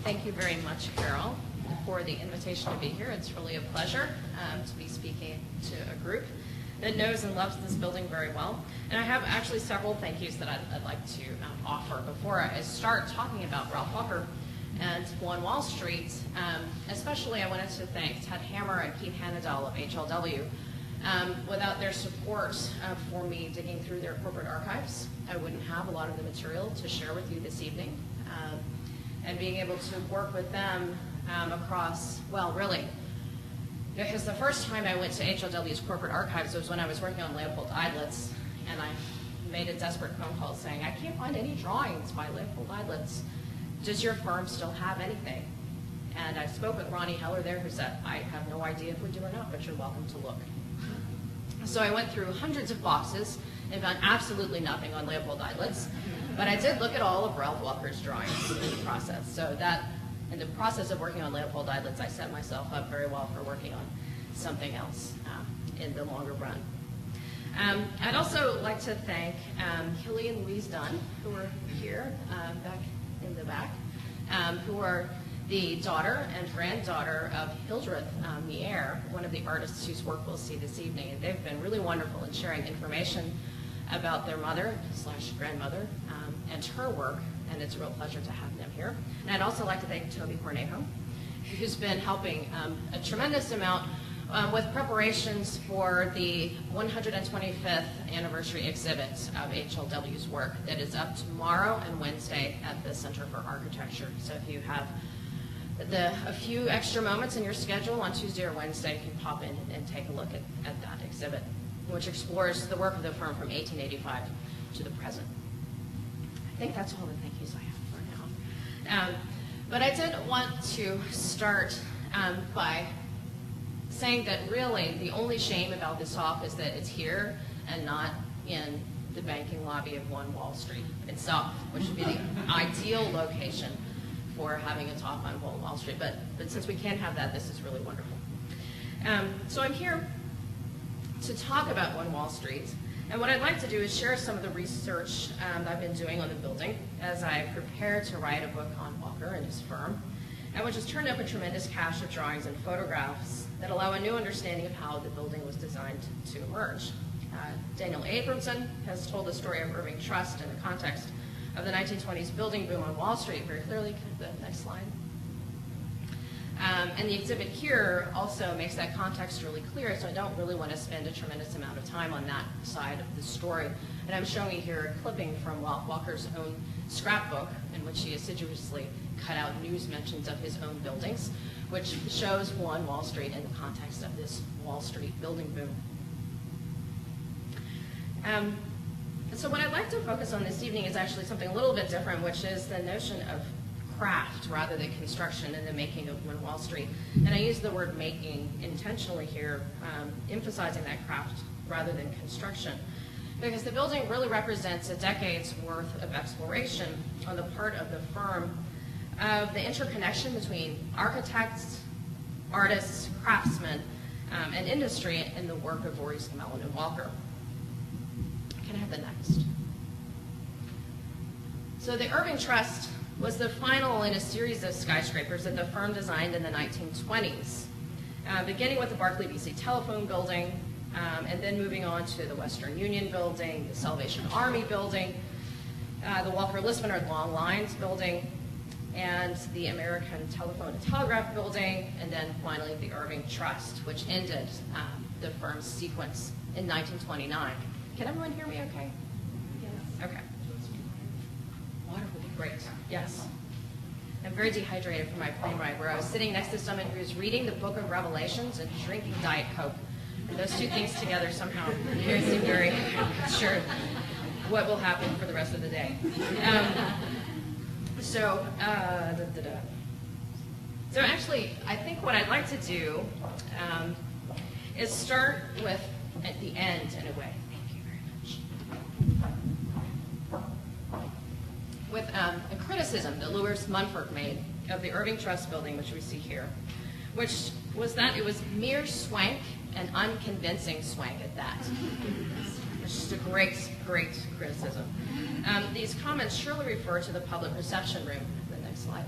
Thank you very much, Carol, for the invitation to be here. It's really a pleasure to be speaking to a group that knows and loves this building very well. And I have actually several thank yous that I'd like to offer before I start talking about Ralph Walker and One Wall Street. Especially I wanted to thank Ted Hammer and Keith Hanadel of HLW. Without their support for me digging through their corporate archives, I wouldn't have a lot of the material to share with you this evening. And being able to work with them across, well, really, because the first time I went to HLW's corporate archives was when I was working on Leopold Eidlitz, and I made a desperate phone call saying, I can't find any drawings by Leopold Eidlitz. Does your firm still have anything? And I spoke with Ronnie Heller there, who said, I have no idea if we do or not, but you're welcome to look. So I went through hundreds of boxes and found absolutely nothing on Leopold Eidlitz, but I did look at all of Ralph Walker's drawings in the process. So that, in the process of working on Leopold Eidlitz, I set myself up very well for working on something else in the longer run. I'd also like to thank Hilly and Louise Dunn, who are here back in the back, who are the daughter and granddaughter of Hildreth Mier, one of the artists whose work we'll see this evening. And they've been really wonderful in sharing information about their mother/grandmother and her work, and it's a real pleasure to have them here. And I'd also like to thank Toby Cornejo, who's been helping a tremendous amount with preparations for the 125th anniversary exhibit of HLW's work that is up tomorrow and Wednesday at the Center for Architecture. So if you have a few extra moments in your schedule on Tuesday or Wednesday, you can pop in and take a look at that exhibit, which explores the work of the firm from 1885 to the present. I think that's all the thank yous I have for now. But I did want to start by saying that really the only shame about this talk is that it's here and not in the banking lobby of One Wall Street itself, which would be the ideal location for having a talk on One Wall Street. But since we can't have that, this is really wonderful. So I'm here to talk about One Wall Street. And what I'd like to do is share some of the research I've been doing on the building as I prepare to write a book on Walker and his firm, and which has turned up a tremendous cache of drawings and photographs that allow a new understanding of how the building was designed to emerge. Daniel Abramson has told the story of Irving Trust in the context of the 1920s building boom on Wall Street very clearly. The next slide. And the exhibit here also makes that context really clear, so I don't really want to spend a tremendous amount of time on that side of the story. And I'm showing you here a clipping from Walker's own scrapbook, in which he assiduously cut out news mentions of his own buildings, which shows One Wall Street in the context of this Wall Street building boom. So what I'd like to focus on this evening is actually something a little bit different, which is the notion of craft rather than construction in the making of One Wall Street. And I use the word making intentionally here, emphasizing that craft rather than construction, because the building really represents a decade's worth of exploration on the part of the firm of the interconnection between architects, artists, craftsmen, and industry in the work of Voorhees, Mellon, and Walker. Can I have the next? So the Irving Trust was the final in a series of skyscrapers that the firm designed in the 1920s, beginning with the Barclay BC Telephone Building, and then moving on to the Western Union Building, the Salvation Army Building, the Walker Lisbonard Long Lines Building, and the American Telephone and Telegraph Building, and then finally the Irving Trust, which ended the firm's sequence in 1929. Can everyone hear me okay? Yes. Okay. Water would be great. Yes. I'm very dehydrated from my plane ride where I was sitting next to someone who was reading the Book of Revelations and drinking Diet Coke. And those two things together somehow makes me very sure what will happen for the rest of the day. So actually, I think what I'd like to do is start with at the end in a way. Thank you very much. With a criticism that Louis Munford made of the Irving Trust building, which we see here, which was that it was mere swank and unconvincing swank at that. Which is a great, great criticism. These comments surely refer to the public reception room. The next slide.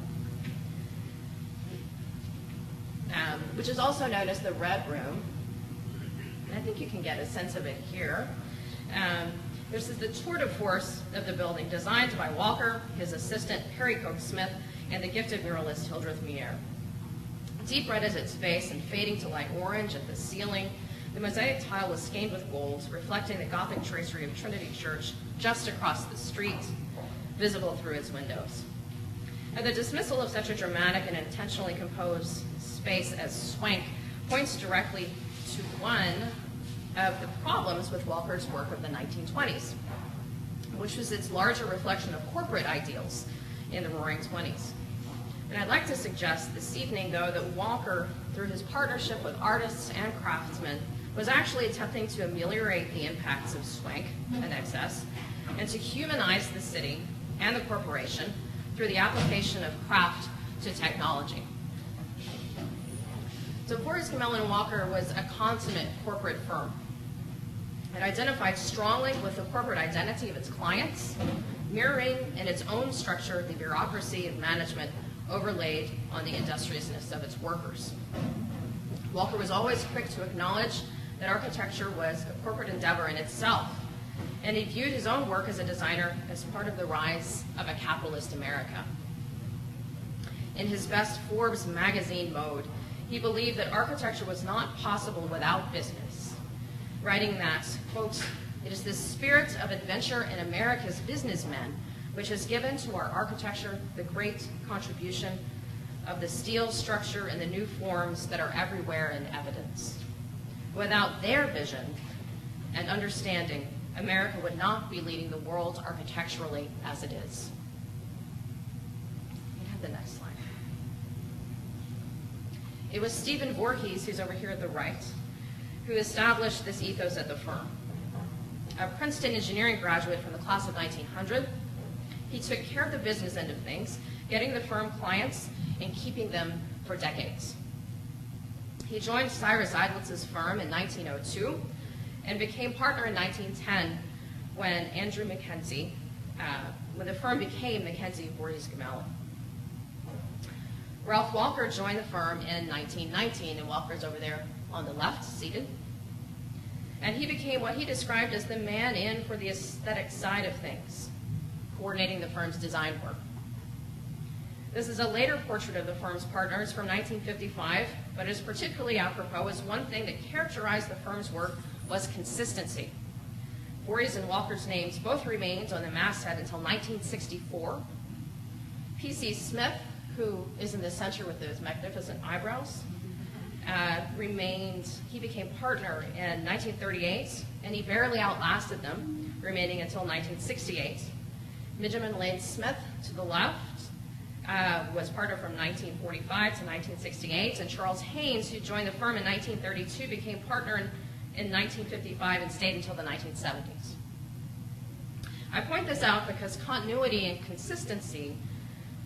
which is also known as the Red Room. And I think you can get a sense of it here. This is the tour de force of the building, designed by Walker, his assistant Perry Coke Smith, and the gifted muralist Hildreth Mier. Deep red at its base and fading to light orange at the ceiling, the mosaic tile was stained with gold, reflecting the Gothic tracery of Trinity Church just across the street, visible through its windows. And the dismissal of such a dramatic and intentionally composed space as swank points directly to one of the problems with Walker's work of the 1920s, which was its larger reflection of corporate ideals in the Roaring Twenties. And I'd like to suggest this evening, though, that Walker, through his partnership with artists and craftsmen, was actually attempting to ameliorate the impacts of swank and excess, and to humanize the city and the corporation through the application of craft to technology. So Voorhees, Gmelin, and Walker was a consummate corporate firm. It identified strongly with the corporate identity of its clients, mirroring in its own structure the bureaucracy of management overlaid on the industriousness of its workers. Walker was always quick to acknowledge that architecture was a corporate endeavor in itself, and he viewed his own work as a designer as part of the rise of a capitalist America. In his best Forbes magazine mode, he believed that architecture was not possible without business, writing that, quote, "It is the spirit of adventure in America's businessmen which has given to our architecture the great contribution of the steel structure and the new forms that are everywhere in evidence. Without their vision and understanding, America would not be leading the world architecturally as it is." You can have the next slide. It was Stephen Voorhees, who's over here at the right, who established this ethos at the firm. A Princeton engineering graduate from the class of 1900, he took care of the business end of things, getting the firm clients and keeping them for decades. He joined Cyrus Eidlitz's firm in 1902 and became partner in 1910 when when the firm became Mackenzie Voorhees Gmelin. Ralph Walker joined the firm in 1919, and Walker's over there on the left, seated. And he became what he described as the man in for the aesthetic side of things, coordinating the firm's design work. This is a later portrait of the firm's partners from 1955, but is particularly apropos as one thing that characterized the firm's work was consistency. Voorhees and Walker's names both remained on the masthead until 1964. P.C. Smith, who is in the center with those magnificent eyebrows, he became partner in 1938, and he barely outlasted them, remaining until 1968. Benjamin Lane Smith, to the left, was partner from 1945 to 1968, and Charles Haynes, who joined the firm in 1932, became partner in 1955 and stayed until the 1970s. I point this out because continuity and consistency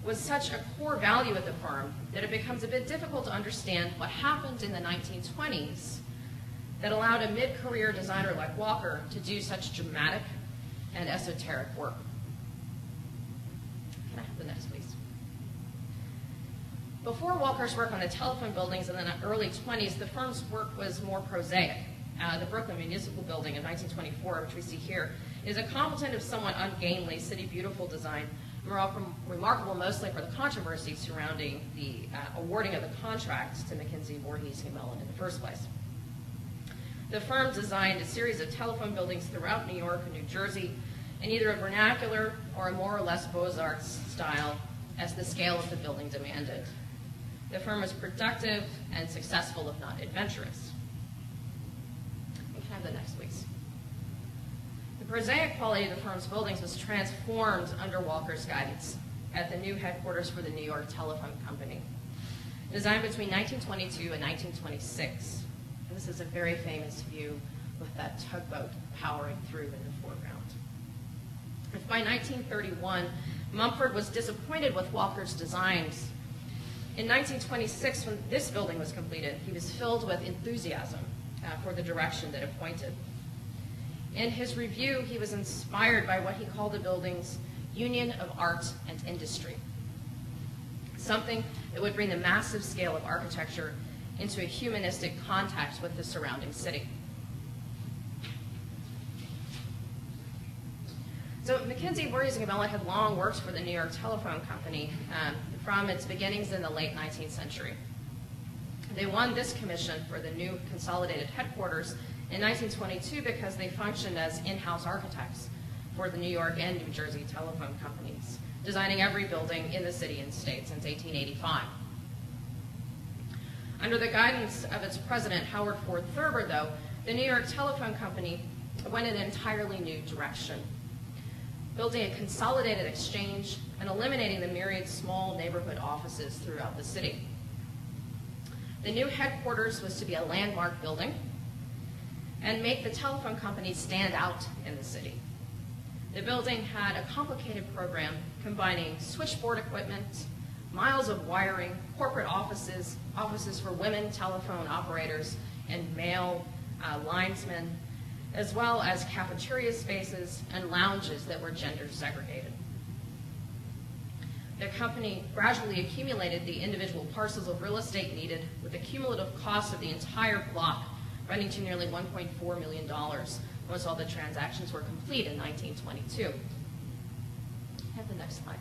was such a core value at the firm that it becomes a bit difficult to understand what happened in the 1920s that allowed a mid-career designer like Walker to do such dramatic and esoteric work. Can I have the next, please? Before Walker's work on the telephone buildings in the early 20s, the firm's work was more prosaic. The Brooklyn Municipal Building in 1924, which we see here, is a competent if somewhat ungainly city beautiful design, remarkable mostly for the controversy surrounding the awarding of the contract to Mackenzie Voorhees Gmelin in the first place. The firm designed a series of telephone buildings throughout New York and New Jersey in either a vernacular or a more or less Beaux-Arts style as the scale of the building demanded. The firm was productive and successful, if not adventurous. We can have the next, please. The prosaic quality of the firm's buildings was transformed under Walker's guidance at the new headquarters for the New York Telephone Company, designed between 1922 and 1926. And this is a very famous view with that tugboat powering through in the foreground. If by 1931, Mumford was disappointed with Walker's designs, in 1926, when this building was completed, he was filled with enthusiasm for the direction that it pointed. In his review, he was inspired by what he called the building's union of art and industry, something that would bring the massive scale of architecture into a humanistic contact with the surrounding city. So McKinsey Worthing Mellon had long worked for the New York Telephone Company from its beginnings in the late 19th century. They won this commission for the new consolidated headquarters in 1922 because they functioned as in-house architects for the New York and New Jersey telephone companies, designing every building in the city and state since 1885. Under the guidance of its president, Howard Ford Thurber, though, the New York Telephone Company went in an entirely new direction, building a consolidated exchange and eliminating the myriad small neighborhood offices throughout the city. The new headquarters was to be a landmark building and make the telephone company stand out in the city. The building had a complicated program combining switchboard equipment, miles of wiring, corporate offices, offices for women telephone operators and male linesmen, as well as cafeteria spaces and lounges that were gender segregated. The company gradually accumulated the individual parcels of real estate needed, with the cumulative cost of the entire block running to nearly $1.4 million once all the transactions were complete in 1922. Have the next slide.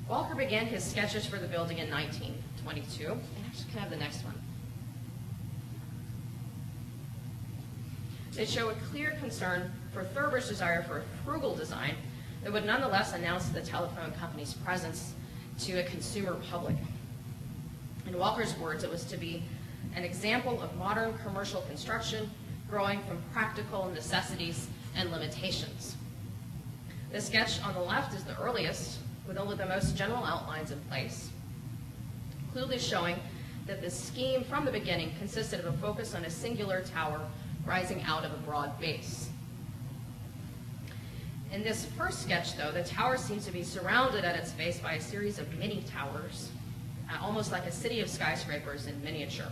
Walker began his sketches for the building in 1922. And actually, can I have the next one? They show a clear concern for Thurber's desire for a frugal design that would nonetheless announce the telephone company's presence to a consumer public. In Walker's words, it was to be an example of modern commercial construction growing from practical necessities and limitations. The sketch on the left is the earliest, with only the most general outlines in place, clearly showing that the scheme from the beginning consisted of a focus on a singular tower rising out of a broad base. In this first sketch, though, the tower seems to be surrounded at its base by a series of mini towers, almost like a city of skyscrapers in miniature.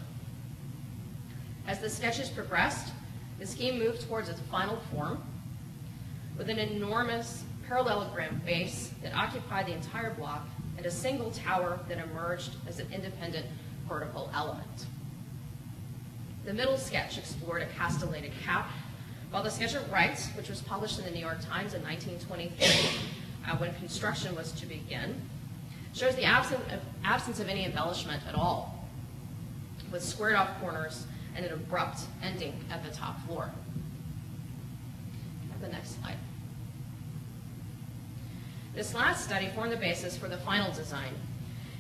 As the sketches progressed, the scheme moved towards its final form, with an enormous parallelogram base that occupied the entire block and a single tower that emerged as an independent vertical element. The middle sketch explored a castellated cap, while the sketch at right, which was published in the New York Times in 1923, when construction was to begin, shows the absence of any embellishment at all, with squared off corners and an abrupt ending at the top floor. The next slide. This last study formed the basis for the final design,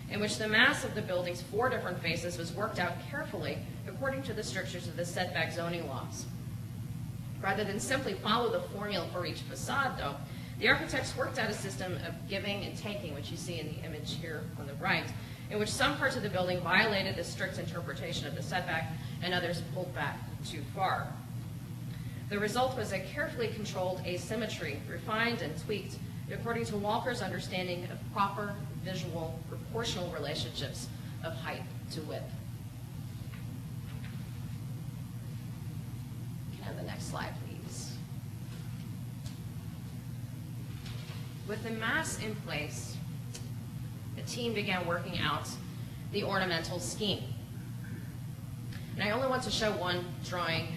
in which the mass of the building's 4 different faces was worked out carefully according to the strictures of the setback zoning laws. Rather than simply follow the formula for each facade, though, the architects worked out a system of giving and taking, which you see in the image here on the right, in which some parts of the building violated the strict interpretation of the setback and others pulled back too far. The result was a carefully controlled asymmetry, refined and tweaked according to Walker's understanding of proper visual proportional relationships of height to width. Can I have the next slide, please? With the mass in place, the team began working out the ornamental scheme. And I only want to show one drawing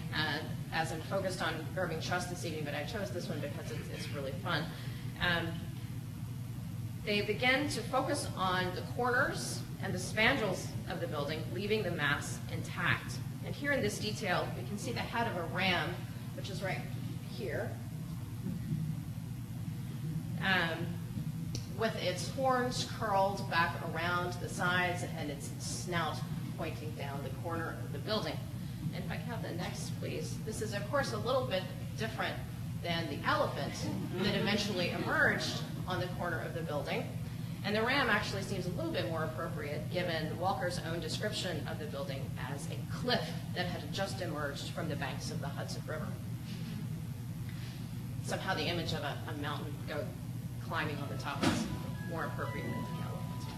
as I'm focused on Irving Trust this evening, but I chose this one because it's really fun. They began to focus on the corners and the spandrels of the building, leaving the mass intact. And here in this detail, we can see the head of a ram, which is right here, with its horns curled back around the sides and its snout pointing down the corner of the building. And if I can have the next, please. This is, of course, a little bit different than the elephant that eventually emerged on the corner of the building. And the ram actually seems a little bit more appropriate given Walker's own description of the building as a cliff that had just emerged from the banks of the Hudson River. Somehow the image of a mountain goat climbing on the top is more appropriate than the elephant.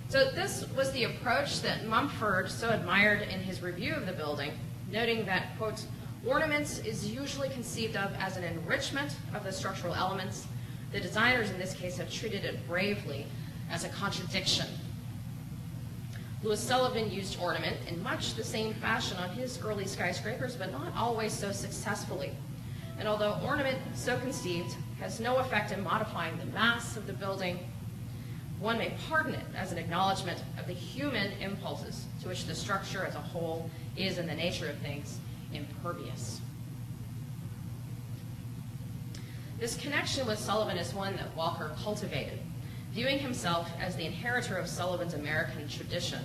So this was the approach that Mumford so admired in his review of the building, noting that, quote, ornaments is usually conceived of as an enrichment of the structural elements. The designers in this case have treated it bravely as a contradiction Louis Sullivan used ornament in much the same fashion on his early skyscrapers, but not always so successfully. And although ornament, so conceived, has no effect in modifying the mass of the building, one may pardon it as an acknowledgement of the human impulses to which the structure as a whole is, in the nature of things, impervious. This connection with Sullivan is one that Walker cultivated, viewing himself as the inheritor of Sullivan's American tradition,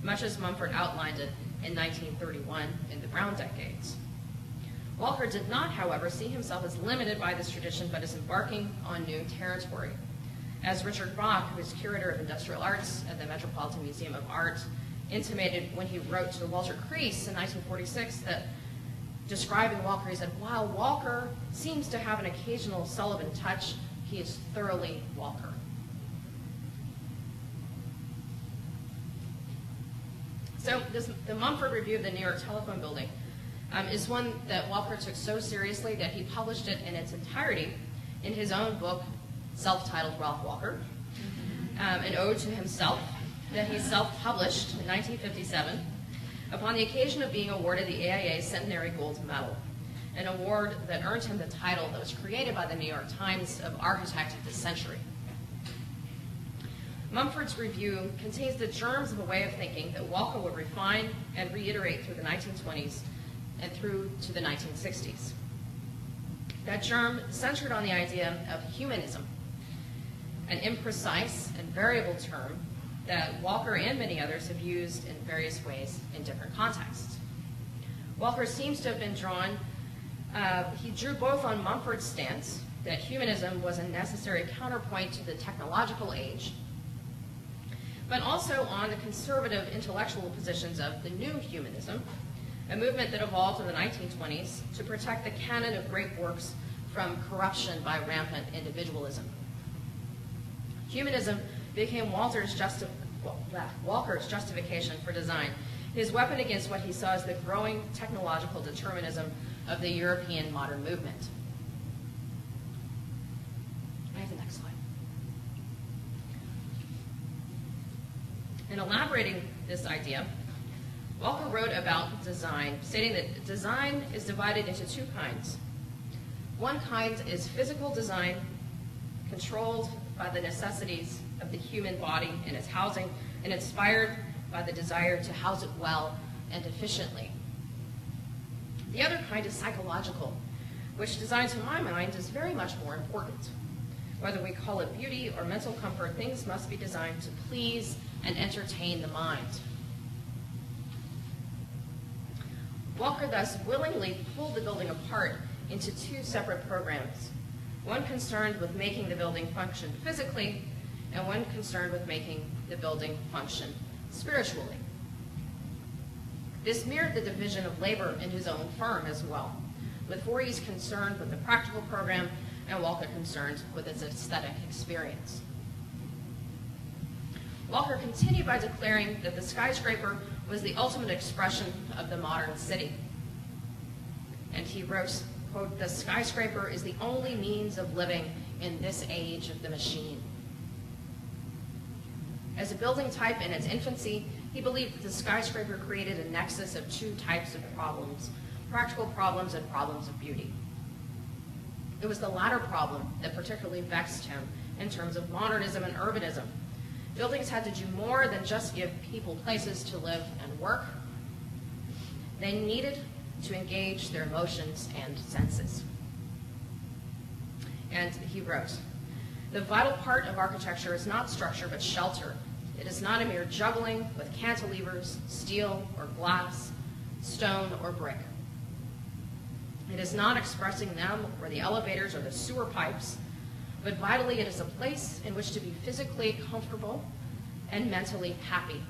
much as Mumford outlined it in 1931 in the Brown decades. Walker did not, however, see himself as limited by this tradition, but as embarking on new territory. As Richard Bach, who is curator of industrial arts at the Metropolitan Museum of Art, intimated when he wrote to Walter Crease in 1946 that, describing Walker, he said, "While Walker seems to have an occasional Sullivan touch, he is thoroughly Walker." So the Mumford Review of the New York Telephone Building is one that Walker took so seriously that he published it in its entirety in his own book, self-titled Ralph Walker, an ode to himself that he self-published in 1957 upon the occasion of being awarded the AIA Centenary Gold Medal, an award that earned him the title that was created by the New York Times of Architect of the Century. Mumford's review contains the germs of a way of thinking that Walker would refine and reiterate through the 1920s and through to the 1960s. That germ centered on the idea of humanism, an imprecise and variable term that Walker and many others have used in various ways in different contexts. Walker seems to have been he drew both on Mumford's stance that humanism was a necessary counterpoint to the technological age, but also on the conservative intellectual positions of the new humanism, a movement that evolved in the 1920s to protect the canon of great works from corruption by rampant individualism. Humanism became Walker's justification for design, his weapon against what he saw as the growing technological determinism of the European modern movement. I have the next slide. In elaborating this idea, Walker wrote about design, stating that design is divided into two kinds. One kind is physical design, controlled by the necessities of the human body and its housing, and inspired by the desire to house it well and efficiently. The other kind is psychological, which design, to my mind, is very much more important. Whether we call it beauty or mental comfort, things must be designed to please and entertain the mind. Walker thus willingly pulled the building apart into two separate programs, one concerned with making the building function physically, and one concerned with making the building function spiritually. This mirrored the division of labor in his own firm as well, with Voorhees concerned with the practical program and Walker concerned with its aesthetic experience. Walker continued by declaring that the skyscraper was the ultimate expression of the modern city. And he wrote, quote, "The skyscraper is the only means of living in this age of the machine." As a building type in its infancy, he believed that the skyscraper created a nexus of two types of problems, practical problems and problems of beauty. It was the latter problem that particularly vexed him in terms of modernism and urbanism. Buildings had to do more than just give people places to live and work. They needed to engage their emotions and senses. And he wrote, "The vital part of architecture is not structure but shelter. It is not a mere juggling with cantilevers, steel or glass, stone or brick. It is not expressing them or the elevators or the sewer pipes, but vitally it is a place in which to be physically comfortable and mentally happy.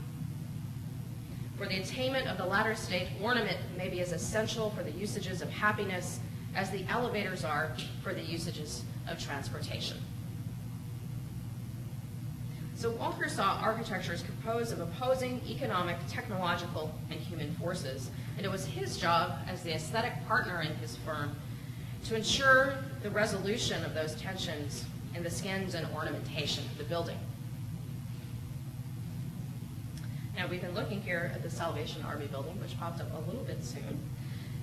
For the attainment of the latter state, ornament may be as essential for the usages of happiness as the elevators are for the usages of transportation." So Walker saw architecture as composed of opposing economic, technological, and human forces, and it was his job as the aesthetic partner in his firm to ensure the resolution of those tensions in the skins and ornamentation of the building. Now, we've been looking here at the Salvation Army building, which popped up a little bit soon.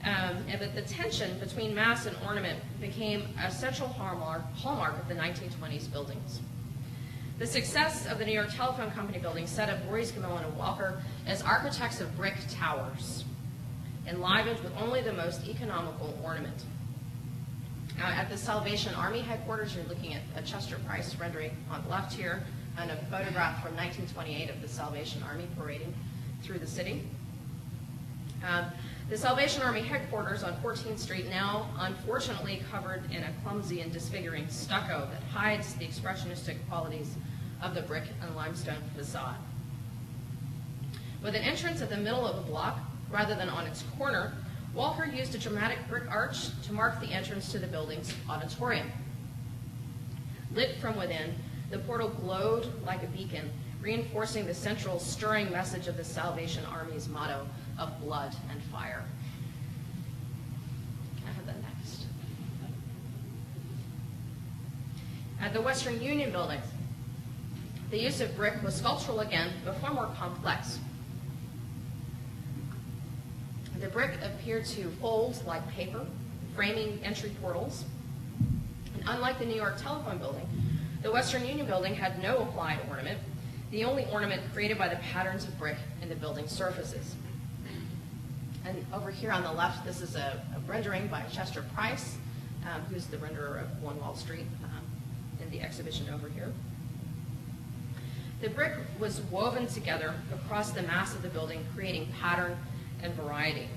But the tension between mass and ornament became a central hallmark of the 1920s buildings. The success of the New York Telephone Company building set up Voorhees, Gmelin, and Walker as architects of brick towers, enlivened with only the most economical ornament. Now, at the Salvation Army headquarters, you're looking at a Chester Price rendering on the left here, and a photograph from 1928 of the Salvation Army parading through the city. The Salvation Army headquarters on 14th Street, now unfortunately covered in a clumsy and disfiguring stucco that hides the expressionistic qualities of the brick and limestone facade. With an entrance at the middle of the block, rather than on its corner, Walker used a dramatic brick arch to mark the entrance to the building's auditorium. Lit from within, the portal glowed like a beacon, reinforcing the central stirring message of the Salvation Army's motto of blood and fire. Can I have that next? At the Western Union building, the use of brick was sculptural again, but far more complex. The brick appeared to fold like paper, framing entry portals. And unlike the New York Telephone building, the Western Union building had no applied ornament, the only ornament created by the patterns of brick in the building surfaces. And over here on the left, this is a rendering by Chester Price, who's the renderer of One Wall Street in the exhibition over here. The brick was woven together across the mass of the building, creating pattern and variety.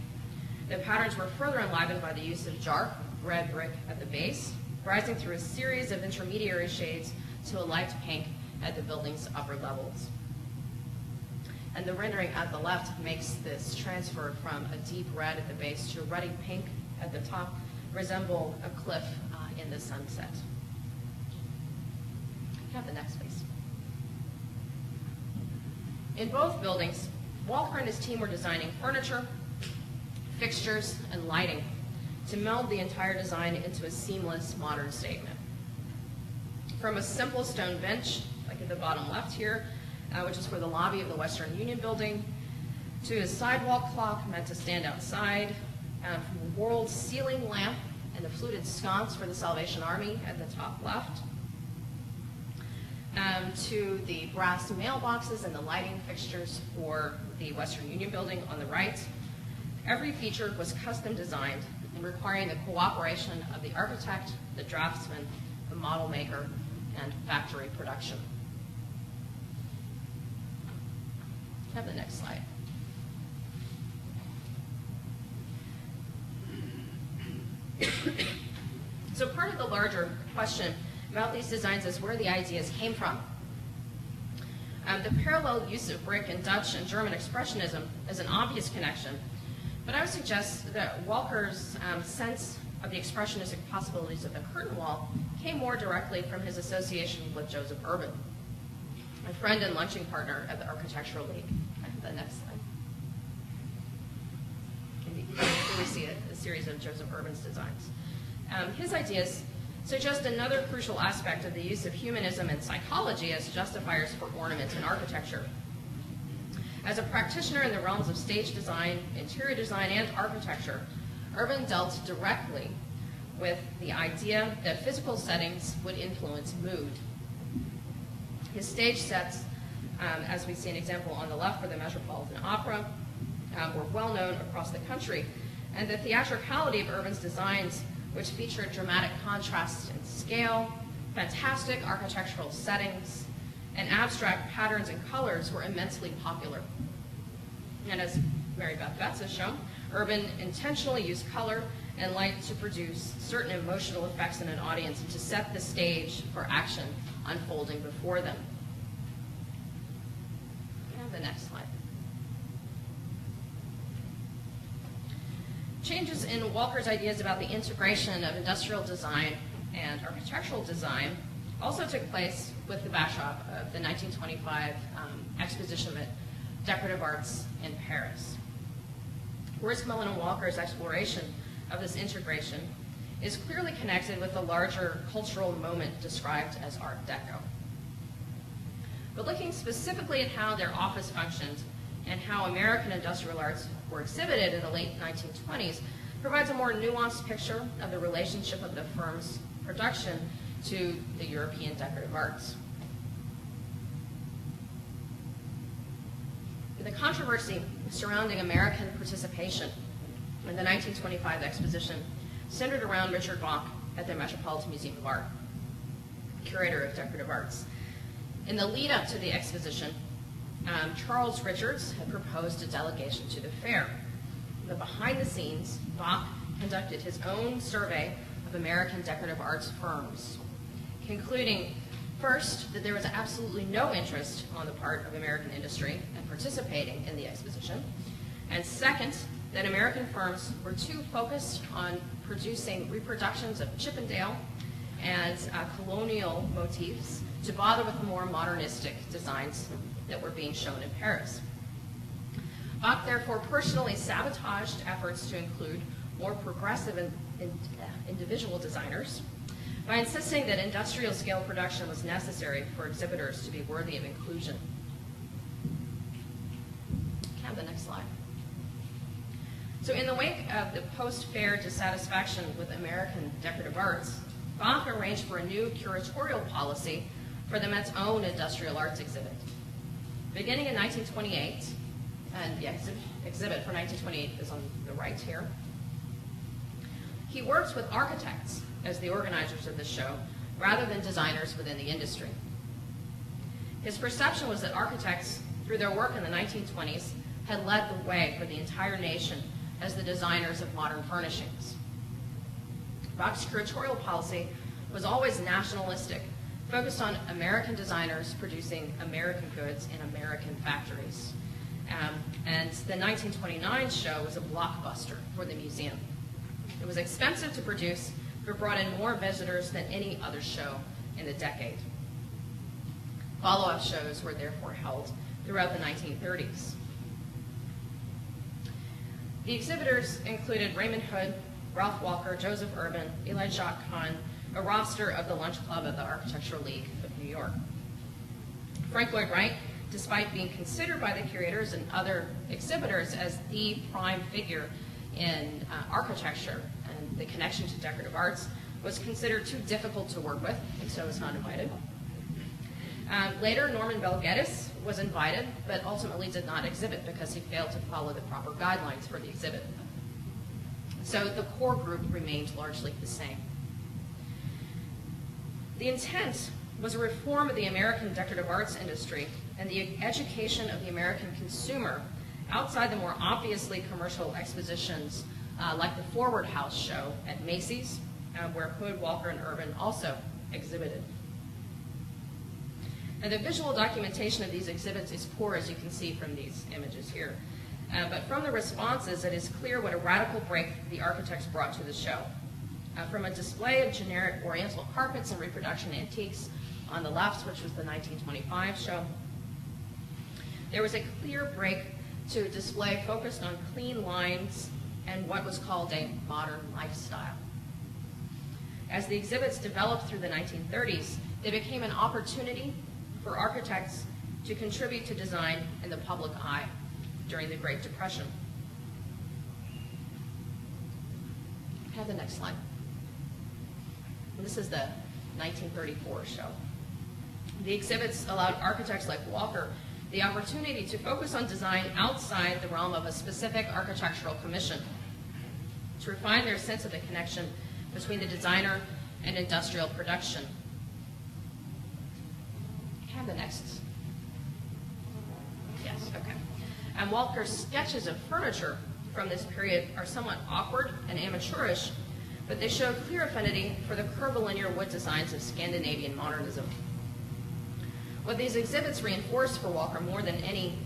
The patterns were further enlivened by the use of dark red brick at the base, rising through a series of intermediary shades to a light pink at the building's upper levels. And the rendering at the left makes this transfer from a deep red at the base to a ruddy pink at the top, resemble a cliff in the sunset. Have the next, please. In both buildings, Walker and his team were designing furniture, fixtures, and lighting to meld the entire design into a seamless modern statement. From a simple stone bench, like at the bottom left here, which is for the lobby of the Western Union building, to a sidewalk clock meant to stand outside, from a world ceiling lamp and a fluted sconce for the Salvation Army at the top left, to the brass mailboxes and the lighting fixtures for the Western Union building on the right. Every feature was custom designed and requiring the cooperation of the architect, the draftsman, the model maker, and factory production. Have the next slide. So part of the larger question about these designs is where the ideas came from. The parallel use of brick in Dutch and German Expressionism is an obvious connection, but I would suggest that Walker's sense of the expressionistic possibilities of the curtain wall came more directly from his association with Joseph Urban, a friend and lunching partner at the Architectural League. The next slide. Here we see a series of Joseph Urban's designs. His ideas suggest another crucial aspect of the use of humanism and psychology as justifiers for ornament in architecture. As a practitioner in the realms of stage design, interior design, and architecture, Urban dealt directly with the idea that physical settings would influence mood. His stage sets, as we see an example on the left for the Metropolitan Opera, were well known across the country, and the theatricality of Urban's designs, which featured dramatic contrasts in scale, fantastic architectural settings, and abstract patterns and colors were immensely popular. And as Mary Beth Betts has shown, Urban intentionally used color and light to produce certain emotional effects in an audience and to set the stage for action unfolding before them. And the next slide. Changes in Walker's ideas about the integration of industrial design and architectural design also took place with the backdrop of the 1925 exposition of decorative arts in Paris. Voorhees, Gmelin, and Walker's exploration of this integration is clearly connected with the larger cultural moment described as Art Deco. But looking specifically at how their office functioned and how American industrial arts were exhibited in the late 1920s provides a more nuanced picture of the relationship of the firm's production to the European decorative arts. The controversy surrounding American participation in the 1925 exposition centered around Richard Bach at the Metropolitan Museum of Art, curator of decorative arts. In the lead up to the exposition, Charles Richards had proposed a delegation to the fair. But behind the scenes, Bach conducted his own survey of American decorative arts firms, concluding first that there was absolutely no interest on the part of American industry in participating in the exposition, and second, that American firms were too focused on producing reproductions of Chippendale and colonial motifs to bother with the more modernistic designs that were being shown in Paris. Bach therefore personally sabotaged efforts to include more progressive and individual designers by insisting that industrial scale production was necessary for exhibitors to be worthy of inclusion. Have the next slide. So in the wake of the post-fair dissatisfaction with American decorative arts, Bach arranged for a new curatorial policy for the Met's own industrial arts exhibit. Beginning in 1928, and the exhibit for 1928 is on the right here, he worked with architects as the organizers of the show, rather than designers within the industry. His perception was that architects, through their work in the 1920s, had led the way for the entire nation as the designers of modern furnishings. Bach's curatorial policy was always nationalistic, focused on American designers producing American goods in American factories. And the 1929 show was a blockbuster for the museum. It was expensive to produce, but brought in more visitors than any other show in the decade. Follow-up shows were therefore held throughout the 1930s. The exhibitors included Raymond Hood, Ralph Walker, Joseph Urban, Eli Jacques Kahn, a roster of the Lunch Club of the Architectural League of New York. Frank Lloyd Wright, despite being considered by the curators and other exhibitors as the prime figure in architecture and the connection to decorative arts, was considered too difficult to work with, and so was not invited. Later, Norman Bell Geddes was invited, but ultimately did not exhibit because he failed to follow the proper guidelines for the exhibit. So the core group remained largely the same. The intent was a reform of the American decorative arts industry and the education of the American consumer outside the more obviously commercial expositions like the Forward House show at Macy's, where Hood, Walker, and Urban also exhibited. And the visual documentation of these exhibits is poor, as you can see from these images here. But from the responses, it is clear what a radical break the architects brought to the show. From a display of generic Oriental carpets and reproduction antiques on the left, which was the 1925 show, there was a clear break to a display focused on clean lines and what was called a modern lifestyle. As the exhibits developed through the 1930s, they became an opportunity for architects to contribute to design in the public eye during the Great Depression. Have the next slide. This is the 1934 show. The exhibits allowed architects like Walker the opportunity to focus on design outside the realm of a specific architectural commission, to refine their sense of the connection between the designer and industrial production. Have the next. Yes, okay. And Walker's sketches of furniture from this period are somewhat awkward and amateurish, but they show clear affinity for the curvilinear wood designs of Scandinavian modernism. What these exhibits reinforced for Walker more than any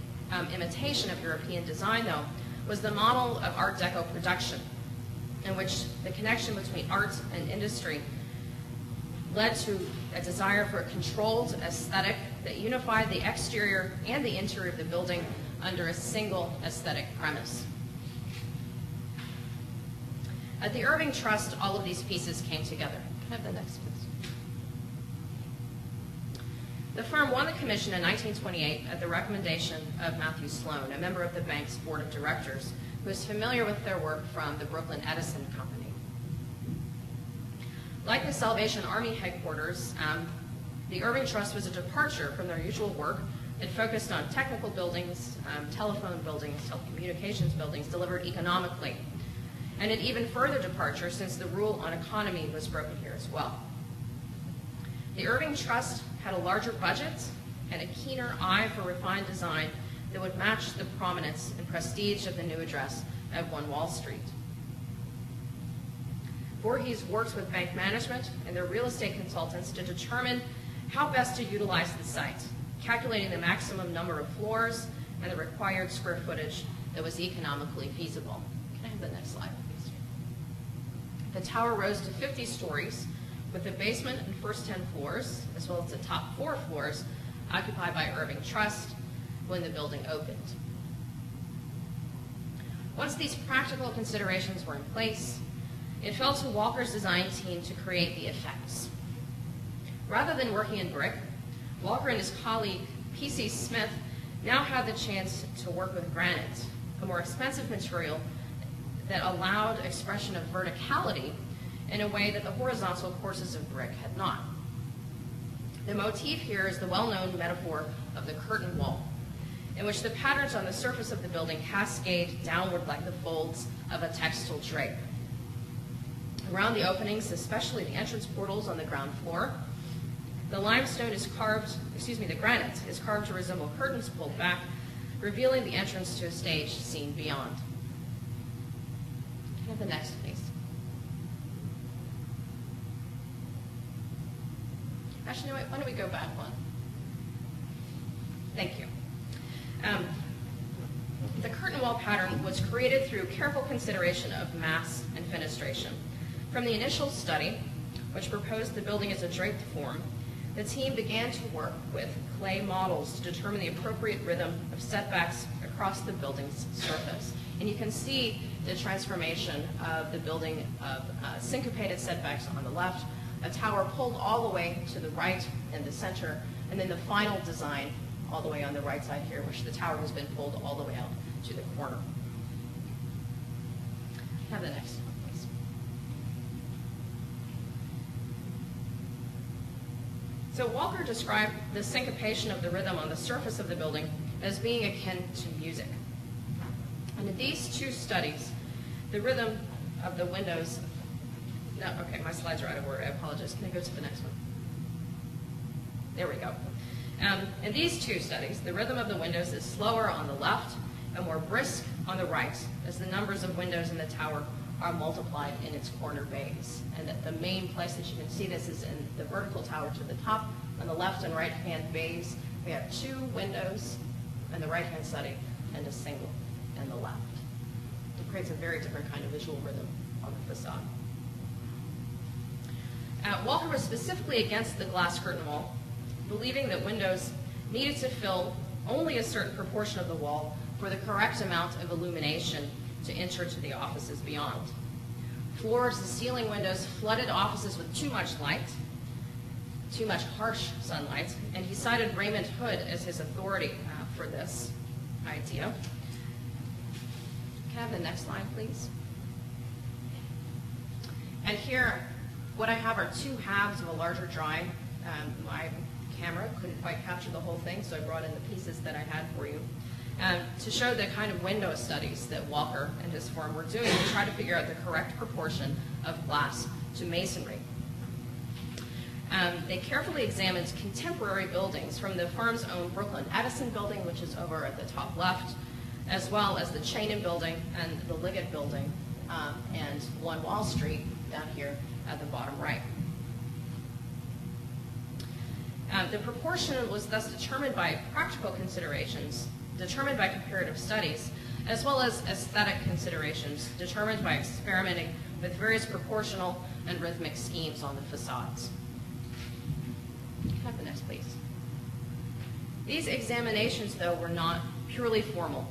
imitation of European design, though, was the model of Art Deco production, in which the connection between art and industry led to a desire for a controlled aesthetic that unified the exterior and the interior of the building under a single aesthetic premise. At the Irving Trust, all of these pieces came together. Have the next, please. The firm won the commission in 1928 at the recommendation of Matthew Sloan, a member of the bank's board of directors, who is familiar with their work from the Brooklyn Edison Company. Like the Salvation Army headquarters, the Irving Trust was a departure from their usual work. It focused on technical buildings, telephone buildings, telecommunications buildings delivered economically, and an even further departure since the rule on economy was broken here as well. The Irving Trust had a larger budget and a keener eye for refined design that would match the prominence and prestige of the new address at 1 Wall Street. Voorhees worked with bank management and their real estate consultants to determine how best to utilize the site, calculating the maximum number of floors and the required square footage that was economically feasible. Can I have the next slide, please? The tower rose to 50 stories, with the basement and first 10 floors, as well as the top 4 floors, occupied by Irving Trust when the building opened. Once these practical considerations were in place, it fell to Walker's design team to create the effects. Rather than working in brick, Walker and his colleague, P.C. Smith, now had the chance to work with granite, a more expensive material that allowed expression of verticality in a way that the horizontal courses of brick had not. The motif here is the well-known metaphor of the curtain wall, in which the patterns on the surface of the building cascade downward like the folds of a textile drape. Around the openings, especially the entrance portals on the ground floor, the limestone is carved, the granite is carved to resemble curtains pulled back, revealing the entrance to a stage seen beyond. Can I have the next, please? Actually, no, why don't we go back one? Thank you. The curtain wall pattern was created through careful consideration of mass and fenestration. From the initial study, which proposed the building as a draped form, the team began to work with clay models to determine the appropriate rhythm of setbacks across the building's surface. And you can see the transformation of the building of syncopated setbacks on the left, a tower pulled all the way to the right and the center, and then the final design all the way on the right side here, which the tower has been pulled all the way out to the corner. Have the next one, please. So Walker described the syncopation of the rhythm on the surface of the building as being akin to music. And in these 2 studies, the rhythm of the windows, no, okay, my slides are out of order, I apologize. Can I go to the next one? There we go. In these 2 studies, the rhythm of the windows is slower on the left and more brisk on the right, as the numbers of windows in the tower are multiplied in its corner bays. And that the main place that you can see this is in the vertical tower to the top. On the left and right-hand bays, we have 2 windows in the right-hand side and a single in the left. It creates a very different kind of visual rhythm on the facade. Walker was specifically against the glass curtain wall, believing that windows needed to fill only a certain proportion of the wall for the correct amount of illumination to enter to the offices beyond. Floors and ceiling windows flooded offices with too much light, too much harsh sunlight, and he cited Raymond Hood as his authority for this idea. Can I have the next slide, please? And here, what I have are 2 halves of a larger drawing. My camera couldn't quite capture the whole thing, so I brought in the pieces that I had for you to show the kind of window studies that Walker and his firm were doing to try to figure out the correct proportion of glass to masonry. They carefully examined contemporary buildings from the firm's own Brooklyn Edison building, which is over at the top left, as well as the Cheynham building and the Liggett building and 1 Wall Street down here at the bottom right. The proportion was thus determined by practical considerations, determined by comparative studies, as well as aesthetic considerations, determined by experimenting with various proportional and rhythmic schemes on the facades. Can I have the next, please? These examinations, though, were not purely formal.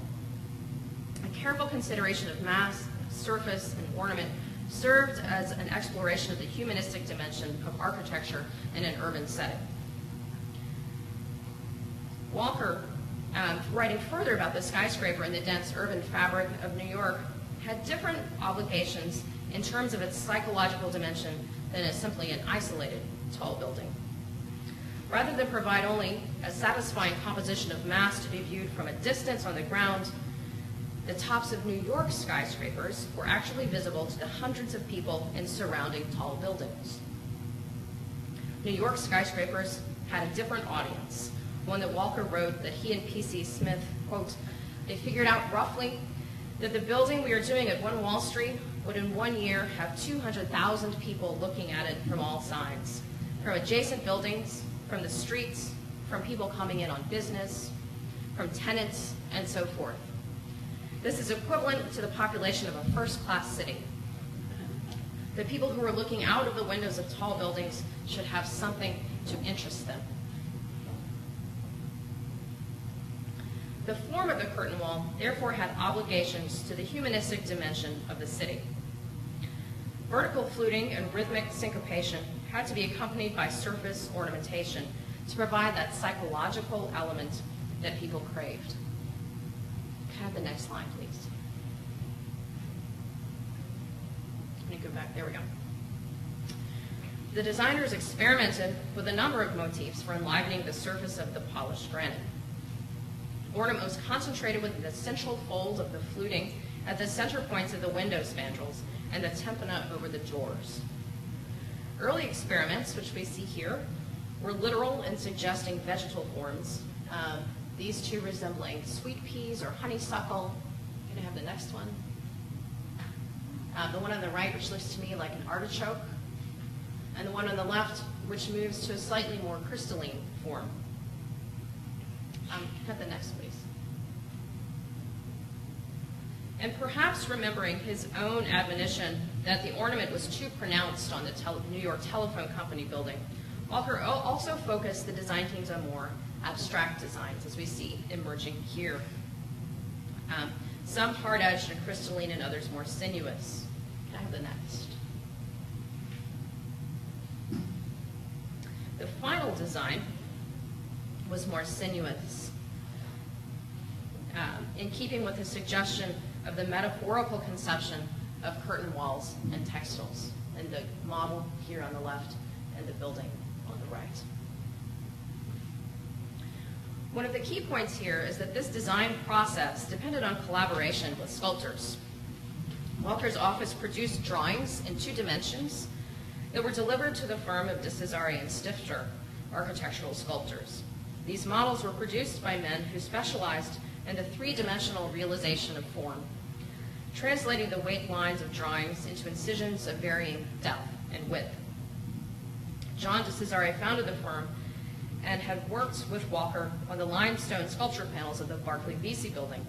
A careful consideration of mass, surface, and ornament served as an exploration of the humanistic dimension of architecture in an urban setting. Walker, writing further about the skyscraper and the dense urban fabric of New York, had different obligations in terms of its psychological dimension than as simply an isolated tall building. Rather than provide only a satisfying composition of mass to be viewed from a distance on the ground, the tops of New York skyscrapers were actually visible to the hundreds of people in surrounding tall buildings. New York skyscrapers had a different audience, one that Walker wrote that he and P.C. Smith, quote, "They figured out roughly that the building we are doing at 1 Wall Street would in 1 year have 200,000 people looking at it from all sides, from adjacent buildings, from the streets, from people coming in on business, from tenants, and so forth. This is equivalent to the population of a first-class city. The people who are looking out of the windows of tall buildings should have something to interest them." The form of the curtain wall therefore had obligations to the humanistic dimension of the city. Vertical fluting and rhythmic syncopation had to be accompanied by surface ornamentation to provide that psychological element that people craved. Have the next line, please. Let me go back. There we go. The designers experimented with a number of motifs for enlivening the surface of the polished granite. Ornament was concentrated within the central fold of the fluting at the center points of the window spandrels and the tympana over the doors. Early experiments, which we see here, were literal in suggesting vegetal forms, these two resembling sweet peas or honeysuckle. Can I have the next one? The one on the right, which looks to me like an artichoke, and the one on the left, which moves to a slightly more crystalline form. Have the next, please. And perhaps remembering his own admonition that the ornament was too pronounced on the New York Telephone Company building, Walker also focused the design teams on more abstract designs, as we see emerging here. Some hard-edged and crystalline and others more sinuous. Can I have the next? The final design was more sinuous, in keeping with the suggestion of the metaphorical conception of curtain walls and textiles, and the model here on the left and the building on the right. One of the key points here is that this design process depended on collaboration with sculptors. Walker's office produced drawings in 2 dimensions that were delivered to the firm of de Cesare and Stifter, architectural sculptors. These models were produced by men who specialized in the 3-dimensional realization of form, translating the weight lines of drawings into incisions of varying depth and width. John de Cesare founded the firm and had worked with Walker on the limestone sculpture panels of the Barclay Vesey building.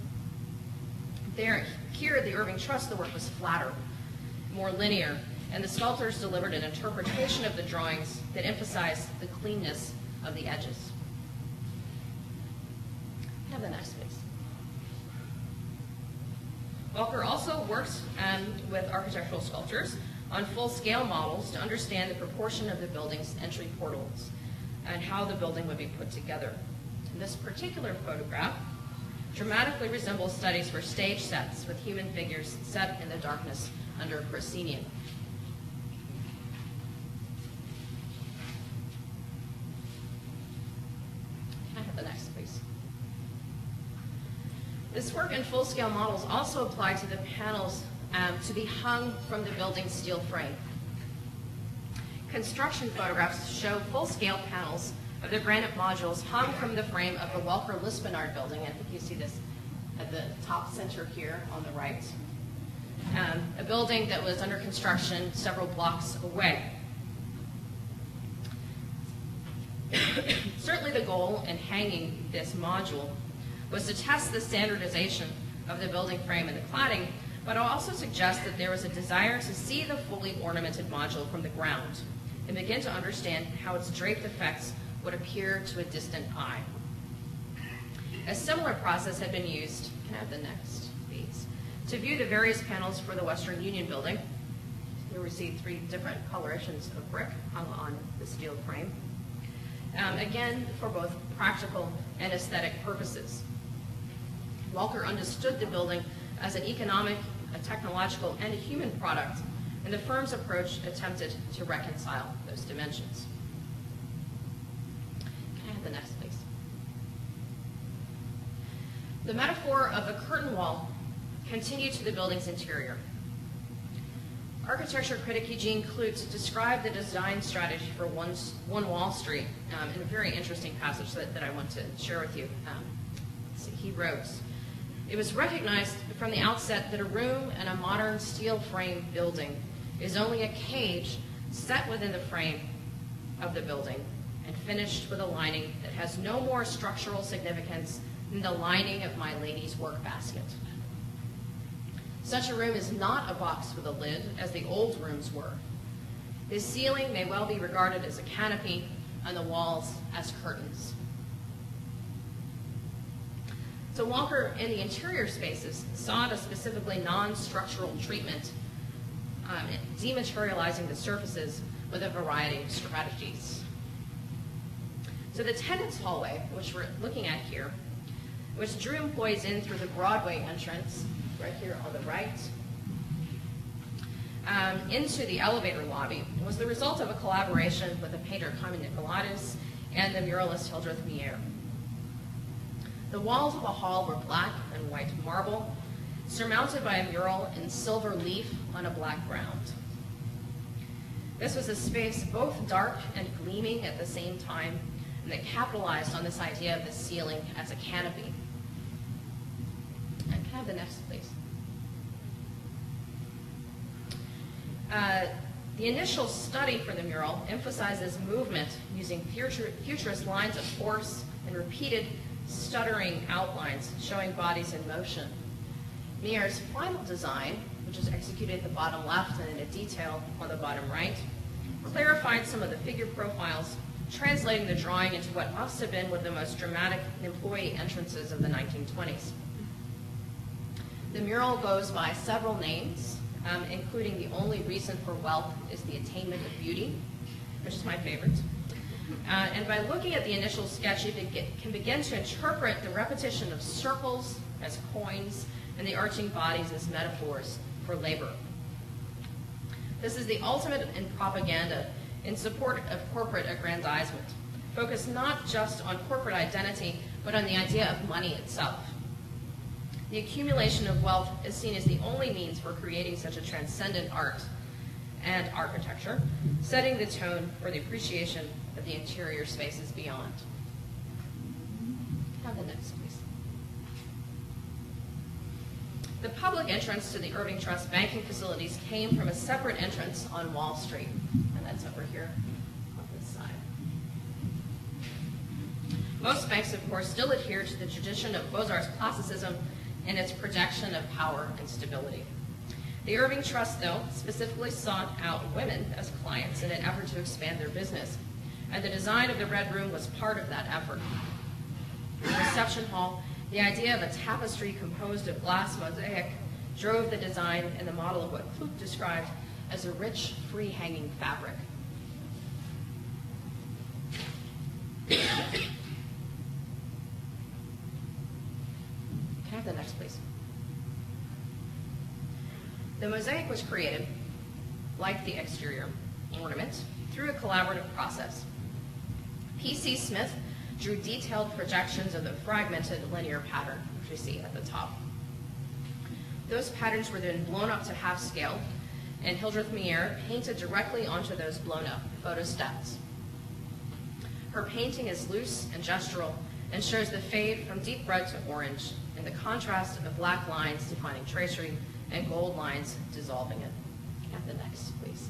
Here at the Irving Trust, the work was flatter, more linear, and the sculptors delivered an interpretation of the drawings that emphasized the cleanness of the edges. Have the next, please. Walker also worked with architectural sculptors on full-scale models to understand the proportion of the building's entry portals and how the building would be put together. And this particular photograph dramatically resembles studies for stage sets with human figures set in the darkness under a proscenium. Can I have the next, please? This work in full-scale models also applied to the panels to be hung from the building's steel frame. Construction photographs show full-scale panels of the granite modules hung from the frame of the Walker-Lispinard building. I think you see this at the top center here on the right. A building that was under construction several blocks away. Certainly the goal in hanging this module was to test the standardization of the building frame and the cladding, but I'll also suggest that there was a desire to see the fully ornamented module from the ground and begin to understand how its draped effects would appear to a distant eye. A similar process had been used, can I have the next, please, to view the various panels for the Western Union building. Here we see 3 different colorations of brick hung on the steel frame. again, for both practical and aesthetic purposes. Walker understood the building as an economic, a technological, and a human product, and the firm's approach attempted to reconcile those dimensions. Can I have the next, please? The metaphor of a curtain wall continued to the building's interior. Architecture critic Eugene Klutz described the design strategy for One Wall Street in a very interesting passage that I want to share with you. He wrote, "It was recognized from the outset that a room in a modern steel frame building is only a cage set within the frame of the building and finished with a lining that has no more structural significance than the lining of my lady's work basket. Such a room is not a box with a lid, as the old rooms were. The ceiling may well be regarded as a canopy, and the walls as curtains." So Walker, in the interior spaces, sought a specifically non-structural treatment, dematerializing the surfaces with a variety of strategies. So the tenants' hallway, which we're looking at here, which drew employees in through the Broadway entrance, right here on the right, into the elevator lobby, was the result of a collaboration with the painter Carmen Nicolaus and the muralist Hildreth Mier. The walls of the hall were black and white marble, surmounted by a mural in silver leaf on a black ground. This was a space both dark and gleaming at the same time, and that capitalized on this idea of the ceiling as a canopy. And can I have the next, please? The initial study for the mural emphasizes movement using futurist lines of force and repeated stuttering outlines showing bodies in motion. Mier's final design, which is executed at the bottom left and in a detail on the bottom right, clarified some of the figure profiles, translating the drawing into what must have been one of the most dramatic employee entrances of the 1920s. The mural goes by several names, including the only reason for wealth is the attainment of beauty, which is my favorite. And by looking at the initial sketch, you can begin to interpret the repetition of circles as coins and the arching bodies as metaphors for labor. This is the ultimate in propaganda in support of corporate aggrandizement, focused not just on corporate identity, but on the idea of money itself. The accumulation of wealth is seen as the only means for creating such a transcendent art and architecture, setting the tone for the appreciation of the interior spaces beyond. Have the next, please. The public entrance to the Irving Trust banking facilities came from a separate entrance on Wall Street, and that's over here on this side. Most banks, of course, still adhere to the tradition of Beaux-Arts classicism and its projection of power and stability. The Irving Trust, though, specifically sought out women as clients in an effort to expand their business, and the design of the Red Room was part of that effort. In the reception hall, the idea of a tapestry composed of glass mosaic drove the design and the model of what Klutz described as a rich, free-hanging fabric. Can I have the next, please? The mosaic was created, like the exterior ornament, through a collaborative process. P.C. Smith drew detailed projections of the fragmented linear pattern, which we see at the top. Those patterns were then blown up to half scale, and Hildreth Mier painted directly onto those blown up photostats. Her painting is loose and gestural and shows the fade from deep red to orange and the contrast of black lines defining tracery and gold lines dissolving it. Can I have the next, please?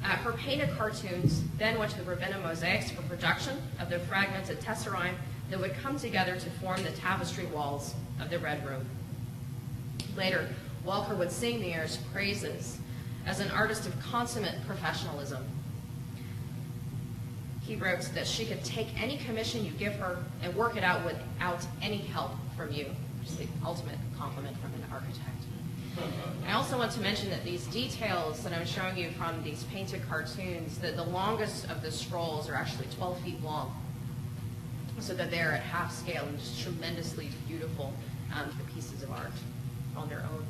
Her painted cartoons then went to the Ravenna mosaics for production of the fragmented tesserae that would come together to form the tapestry walls of the Red Room. Later, Walker would sing Mier's praises as an artist of consummate professionalism. He wrote that she could take any commission you give her and work it out without any help from you, which is the ultimate compliment from an architect. I also also want to mention that these details that I'm showing you from these painted cartoons, that the longest of the scrolls are actually 12 feet long, so that they're at half scale and just tremendously beautiful pieces of art on their own.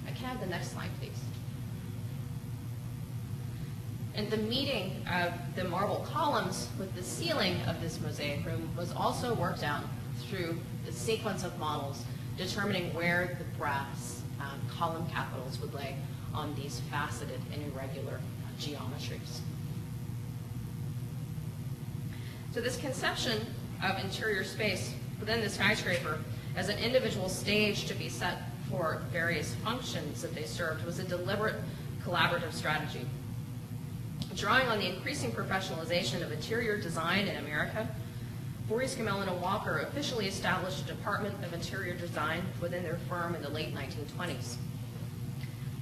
Can I have the next slide, please? And the meeting of the marble columns with the ceiling of this mosaic room was also worked out through the sequence of models determining where the brass column capitals would lay on these faceted and irregular geometries. So this conception of interior space within the skyscraper as an individual stage to be set for various functions that they served was a deliberate collaborative strategy. Drawing on the increasing professionalization of interior design in America, Voorhees, Gmelin, and Walker officially established a Department of Interior Design within their firm in the late 1920s.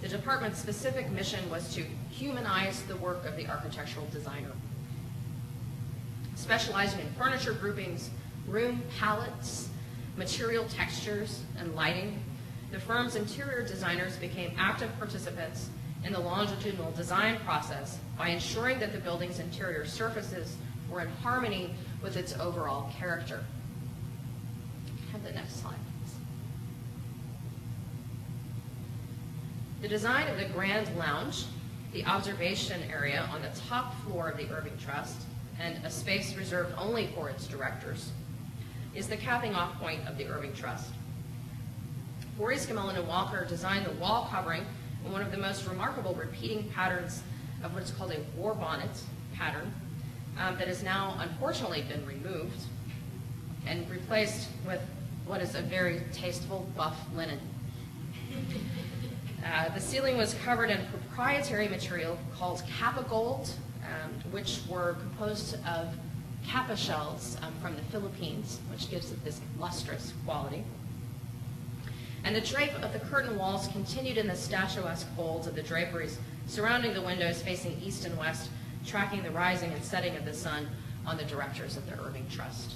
The department's specific mission was to humanize the work of the architectural designer. Specializing in furniture groupings, room palettes, material textures, and lighting, the firm's interior designers became active participants in the longitudinal design process by ensuring that the building's interior surfaces were in harmony with its overall character. Have the next slide, please. The design of the Grand Lounge, the observation area on the top floor of the Irving Trust, and a space reserved only for its directors, is the capping off point of the Irving Trust. Voorhees, Gmelin, and Walker designed the wall covering in one of the most remarkable repeating patterns of what's called a war bonnet pattern that has now unfortunately been removed and replaced with what is a very tasteful buff linen. The ceiling was covered in proprietary material called kappa gold, which were composed of kappa shells from the Philippines, which gives it this lustrous quality. And the drape of the curtain walls continued in the statuesque folds of the draperies surrounding the windows facing east and west, tracking the rising and setting of the sun on the directors of the Irving Trust.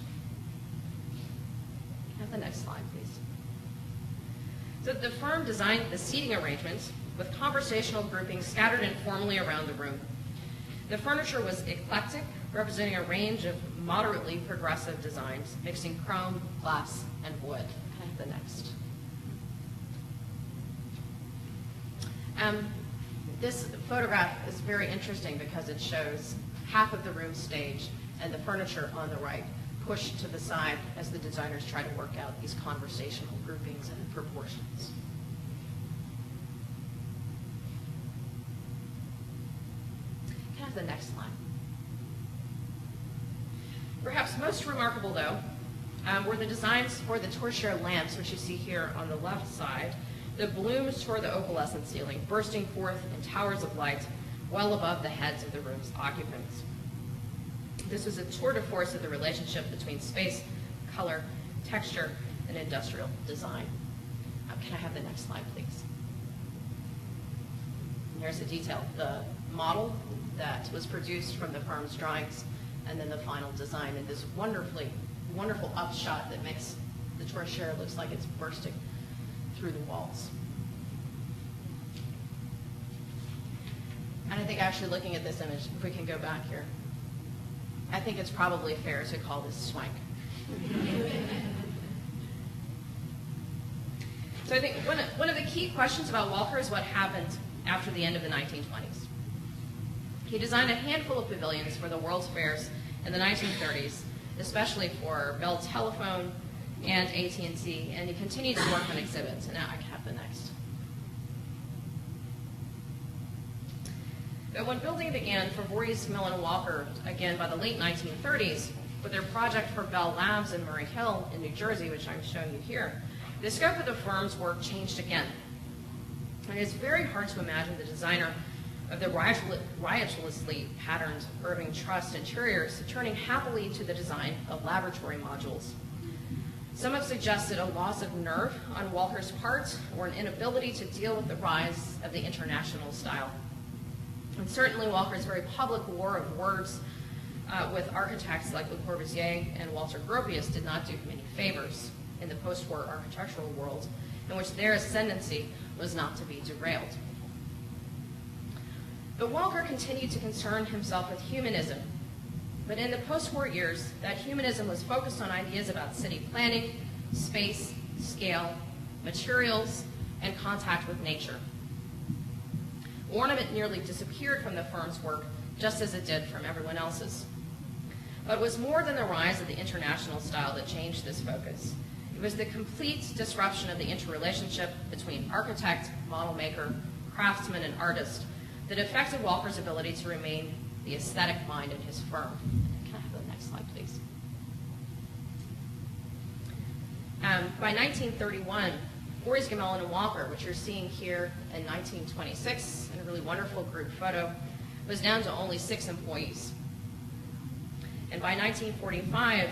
Have the next slide, please. So the firm designed the seating arrangements with conversational groupings scattered informally around the room. The furniture was eclectic, representing a range of moderately progressive designs, mixing chrome, glass, and wood. Have the next. This photograph is very interesting because it shows half of the room stage and the furniture on the right pushed to the side as the designers try to work out these conversational groupings and proportions. Can I have the next slide? Perhaps most remarkable, though, were the designs for the torchère lamps, which you see here on the left side. The blooms toward the opalescent ceiling, bursting forth in towers of light well above the heads of the room's occupants. This was a tour de force of the relationship between space, color, texture, and industrial design. Can I have the next slide, please? And here's the detail. The model that was produced from the firm's drawings, and then the final design, and this wonderful upshot that makes the torchère looks like it's bursting through the walls. And I think actually looking at this image, if we can go back here, I think it's probably fair to call this swank. So I think one of the key questions about Walker is what happened after the end of the 1920s. He designed a handful of pavilions for the World's Fairs in the 1930s, especially for Bell Telephone and AT&T, and he continued to work on exhibits. And now I can have the next. But when building began for Voorhees, Gmelin, and Walker, again by the late 1930s, with their project for Bell Labs in Murray Hill in New Jersey, which I'm showing you here, the scope of the firm's work changed again. And it's very hard to imagine the designer of the riotously patterned Irving Trust interiors turning happily to the design of laboratory modules. Some have suggested a loss of nerve on Walker's part, or an inability to deal with the rise of the international style. And certainly Walker's very public war of words with architects like Le Corbusier and Walter Gropius did not do him any favors. in the post-war architectural world, in which their ascendancy was not to be derailed. But Walker continued to concern himself with humanism. But in the post-war years, that humanism was focused on ideas about city planning, space, scale, materials, and contact with nature. Ornament nearly disappeared from the firm's work, just as it did from everyone else's. But it was more than the rise of the international style that changed this focus. It was the complete disruption of the interrelationship between architect, model maker, craftsman, and artist that affected Walker's ability to remain the aesthetic mind in his firm. Can I have the next slide, please? By 1931, Voorhees, Gmelin, and Walker, which you're seeing here in 1926 in a really wonderful group photo, was down to only 6 employees. And by 1945,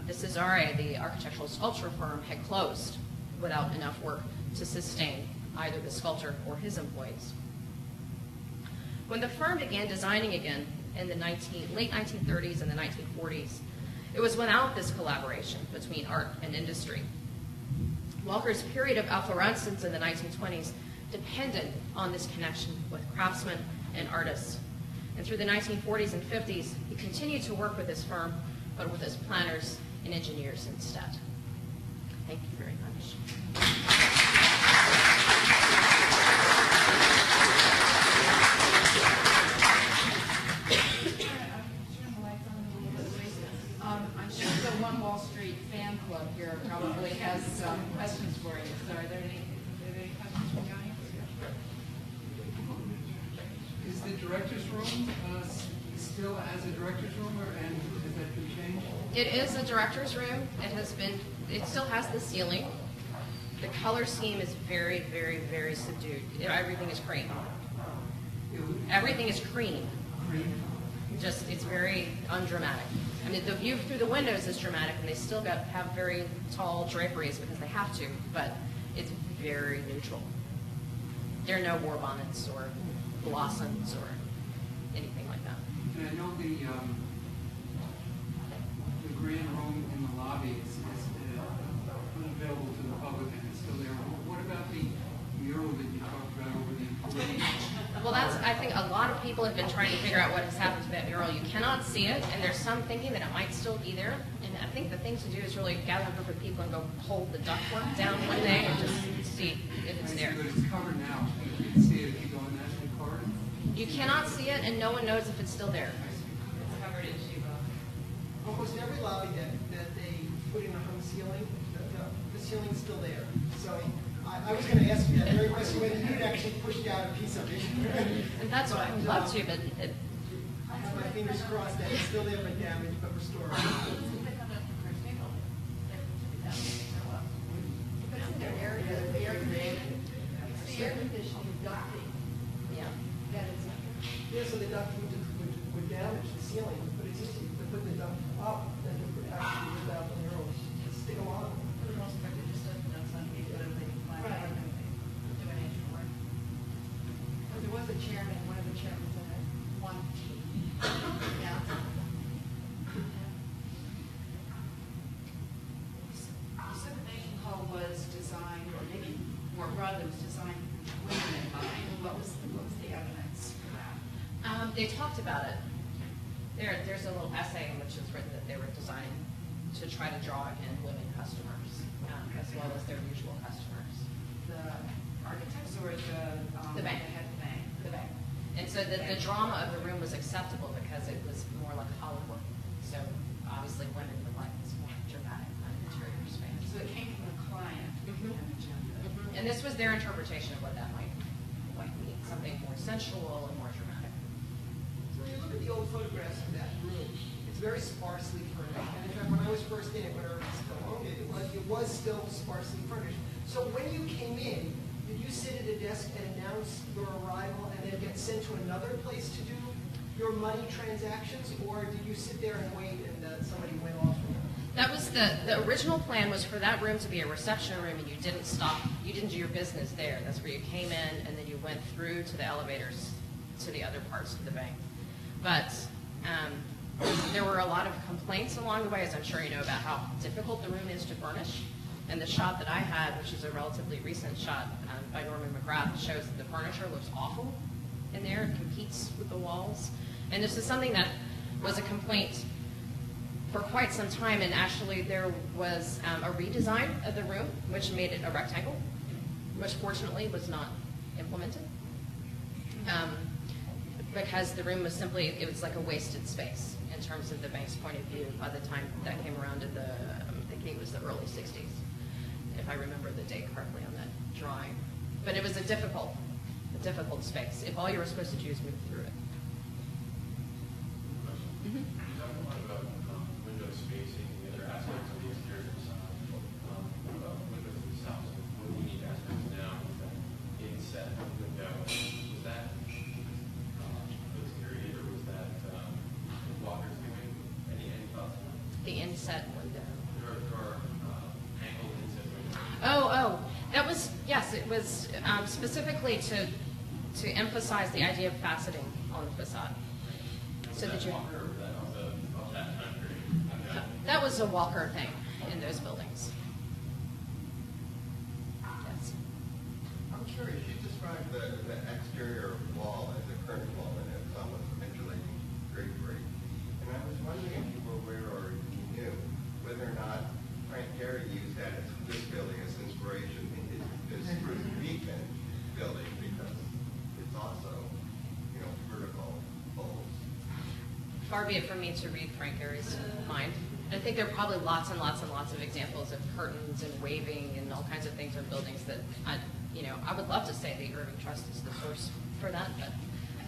the Cesare, the architectural sculpture firm, had closed without enough work to sustain either the sculptor or his employees. When the firm began designing again in the late 1930s and the 1940s, it was without this collaboration between art and industry. Walker's period of efflorescence in the 1920s depended on this connection with craftsmen and artists. And through the 1940s and 50s, he continued to work with his firm, but with his planners and engineers instead. Thank you very much. I'm sure the One Wall Street fan club here probably has some questions for you. So are there any questions from the audience? Is the director's room still as a director's room, and has that been changed? It is a director's room. It still has the ceiling. The color scheme is very, very, very subdued. Everything is cream. Everything is cream. It's very undramatic. I mean, the view through the windows is dramatic, and they still have very tall draperies because they have to, but it's very neutral. There are no war bonnets or blossoms or anything like that. And I know the grand room in the lobby is unavailable to the public and it's still there. What about the mural that you talked about over the employees? Well, I think a lot of people have been trying to figure out what has happened to that mural. You cannot see it, and there's some thinking that it might still be there. And I think the thing to do is really gather a group of people and go hold the ductwork down one day and just see if it's there. But it's covered now. You can see it if you go in that corridor. You cannot see it, and no one knows if it's still there. It's covered in Shiva. Almost every lobby that they put in a hung ceiling, the ceiling's still there. So I was going to ask you that very question, whether you'd actually pushed out a piece of it. And that's what I would love to, but I have my fingers crossed that it's still there but damaged, but restored. Yeah, so the duct would damage the ceiling, but it's easy to put the duct up and it would actually without the murals stick them on. For the most part, they just open up some people and they plan on doing extra work. There was a chairman, one of the chairmen said, one. Yeah. You said the banquet hall was designed, or maybe more broadly was designed with women in mind. What was the evidence for that? they talked about it. There's a little essay in which it's written that they were designing to try to draw in women customers, as well as their usual customers. The architects or The bank. The head bank? The bank. And so the drama of the room was acceptable because it was more like Hollywood. So obviously women would like this more dramatic kind of interior space. So it came from the client. Mhm. And agenda. And this was their interpretation of what that might mean, something more sensual and more dramatic. So when you look at the old photographs of that room, it's very sparsely furnished. And in fact, when I was first in it, when Irving still owned it, it was still sparsely furnished. So when you came in, did you sit at a desk and announce your arrival and then get sent to another place to do your money transactions? Or did you sit there and wait and somebody went off? That was the original plan was for that room to be a reception room, and you didn't stop, you didn't do your business there. That's where you came in, and then you went through to the elevators to the other parts of the bank. But there were a lot of complaints along the way, as I'm sure you know, about how difficult the room is to furnish. And the shot that I had, which is a relatively recent shot by Norman McGrath, shows that the furniture looks awful in there. It competes with the walls. And this is something that was a complaint for quite some time, and actually there was a redesign of the room, which made it a rectangle, which fortunately was not implemented. Because the room was simply, it was like a wasted space in terms of the bank's point of view by the time that came around in the, I think it was the early 60s, if I remember the date correctly on that drawing. But it was a difficult space, if all you were supposed to do is move through it. You talked a lot about window spacing and the other aspects of the exterior facade. What about windows themselves? What unique aspects now with that inset window? Was that exterior or was that walkers giving any thoughts on that? The inset window. Or angled inset window? Oh, that was, yes, it was specifically to emphasize the idea of faceting on the facade. So that you, Walker, or was that also of that time period? that was a Walker thing in those buildings. Yes. I'm curious, you described the exterior wall as a curtain wall and it's almost insulating drapery. And I was wondering if you were aware or you knew whether or not Frank Gehry used that as this building as inspiration in his weekend building because it's also, vertical poles. Far be it from me to read Frank Gehry's mind. I think there are probably lots and lots and lots of examples of curtains and waving and all kinds of things in buildings that I would love to say the Irving Trust is the source for that,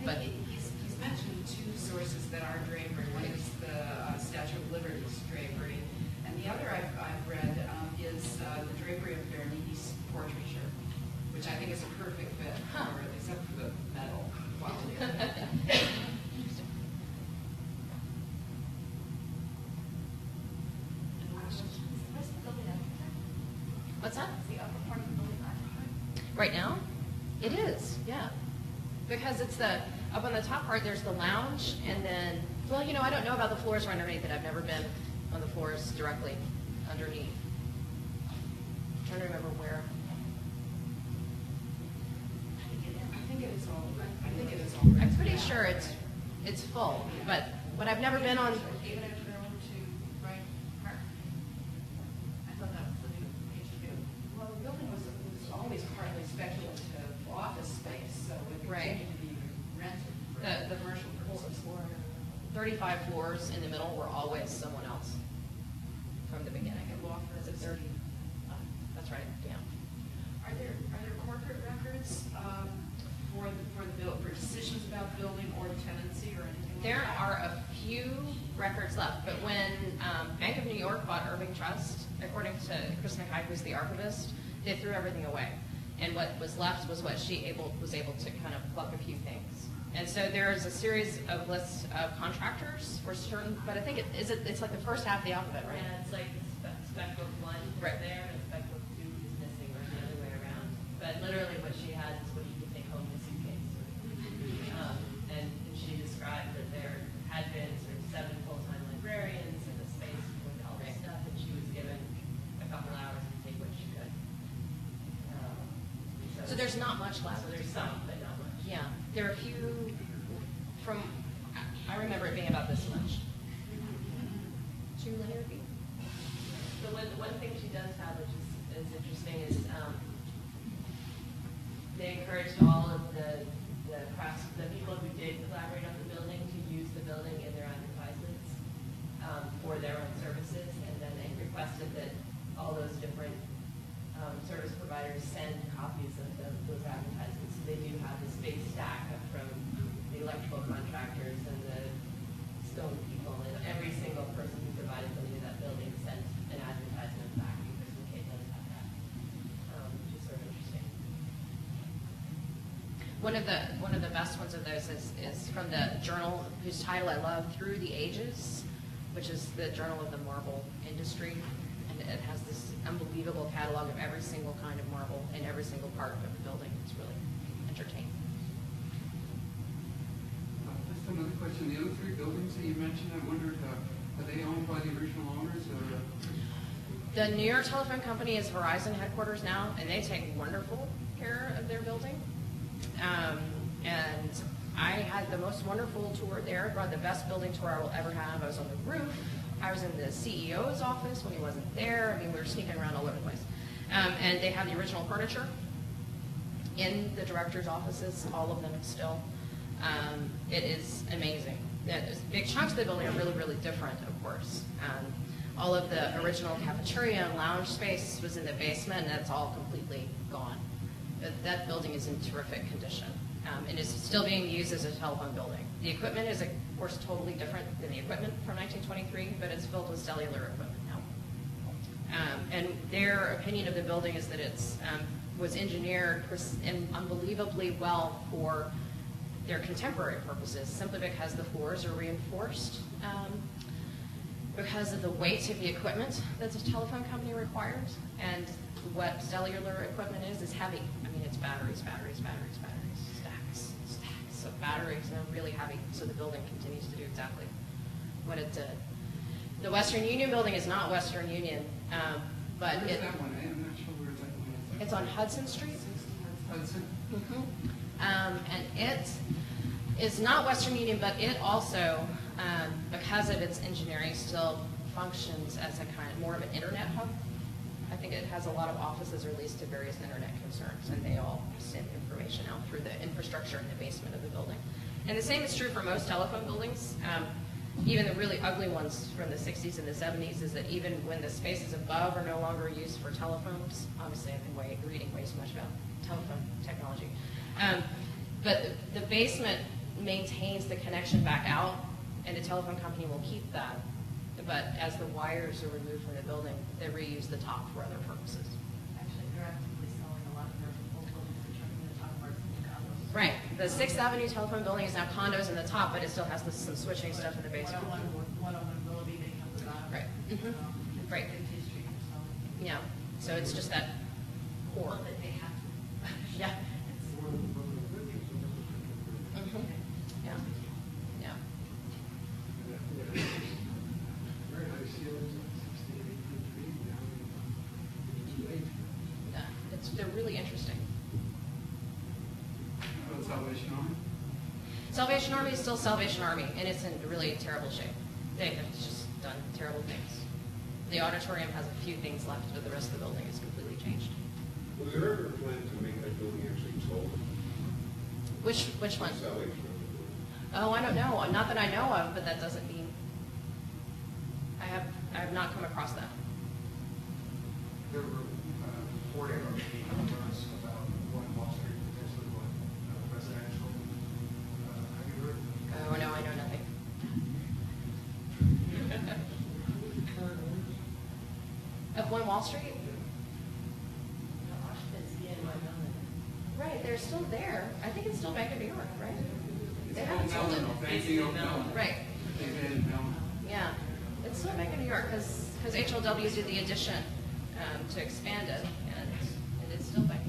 but I think he's mentioned two sources that are drapery. One is the Statue of Liberty's drapery, and the other I've read is the drapery of Bernini's portraiture, which I think is a perfect fit, except for the metal quality of it. what's that? Right now? It is, yeah. Because it's up on the top part, there's the lounge, and then, well, I don't know about the floors right underneath it. I've never been on the floors directly underneath. I'm trying to remember where. I think it is all. I'm pretty sure it's full, but I've never been on. Even if they're on to Bryant Park. I thought that was the new HQ. Well, the building was always partly speculative office space, so it Right. continued to be rented for The commercial purposes. 35 floors in the middle were always someone else from the beginning. Is it 30? That's right, yeah. Are there corporate records for decisions about building or tenancy or anything like There that? are a few records left, but when Bank of New York bought Irving Trust, according to Chris McKay, who's the archivist, they threw everything away. And what was left was what she was able to kind of pluck a few things. And so there is a series of lists of contractors for certain, but I think it's like the first half of the alphabet, right? Yeah, it's like spec book 1 is Right. there, and spec book 2 is missing, or the other way around. But literally what she had is what you could take home in a suitcase. And she described that there had been sort of 7 full-time librarians in the space with all this stuff, and she was given a couple hours to take what she could. So there's not much left. So there's some, but not much. Yeah, there are a few I remember it being about this much. 2 linear feet. So one thing she does have, which is interesting, is they encouraged all of the people who did collaborate on the building to use the building in their advertisements for their own services, and then they requested that all those different service providers send copies of those advertisements. So they do have this big stack up from the electrical contractors and the stone people, and every single person who provided something to that building sent an advertisement back, because McKay does have that, which is sort of interesting. One of the best ones of those is from the journal whose title I love, Through the Ages, which is the journal of the marble industry, and it has this unbelievable catalog of every single kind of marble in every single part of the building. It's really entertaining. Just another question. The other 3 buildings that you mentioned, I wondered, are they owned by the original owners or? The New York Telephone Company is Verizon headquarters now, and they take wonderful care of their building. And I had the most wonderful tour there, probably the best building tour I will ever have. I was on the roof. I was in the CEO's office when he wasn't there. I mean, we were sneaking around all over the place. And they have the original furniture in the director's offices, all of them still. It is amazing. Big chunks of the building are really, really different, of course. All of the original cafeteria and lounge space was in the basement, and that's all completely gone. That building is in terrific condition, and is still being used as a telephone building. The equipment is, of course, totally different than the equipment from 1923, but it's filled with cellular equipment now. And their opinion of the building is that it's was engineered unbelievably well for their contemporary purposes, simply because the floors are reinforced, because of the weight of the equipment that the telephone company requires, and what cellular equipment is heavy. I mean, it's batteries, stacks of batteries, and they're really heavy, so the building continues to do exactly what it did. The Western Union building is not Western Union, but Where's that one? I'm not sure where that one is. it's on Hudson Street. Hudson? And it is not Western Union, but it also, because of its engineering, still functions as a kind of more of an internet hub. I think it has a lot of offices released to various internet concerns, and they all send information out through the infrastructure in the basement of the building. And the same is true for most telephone buildings. Even the really ugly ones from the 60s and the 70s, is that even when the spaces above are no longer used for telephones, obviously I've been reading way too much about telephone technology, but the basement maintains the connection back out, and the telephone company will keep that. But as the wires are removed from the building, they reuse the top for other purposes. Actually, they're actively selling a lot of their old buildings and turning the top parts into condos. Right. The 6th Avenue telephone building is now condos in the top, but it still has some switching stuff in the basement. 101 Willoughby, they come to that. Right. Right. Fifty Street or something. Yeah. So it's just that core. That they have to. Yeah. Yeah. Yeah. Very high ceilings, 60, 18 feet down. Yeah. They're really interesting. How about Salvation Army? Salvation Army is still Salvation Army, and it's in really terrible shape. They have just done terrible things. The auditorium has a few things left, but the rest of the building is completely changed. Was there ever a plan to make that building actually taller? Which one? Salvation. Oh, I don't know. Not that I know of, but that doesn't mean. I have not come across that. There were reporting on the news about one Wall Street potentially going residential. Have you heard? Oh, no, I know nothing. Of One Wall Street? Right, they're still there. I think it's still Bank of New York, right? They haven't sold it. Banking of Mellon. Right, They've added Mellon. yeah. It's still Bank of New York, because HLW did the addition to expand it, and it's still Bank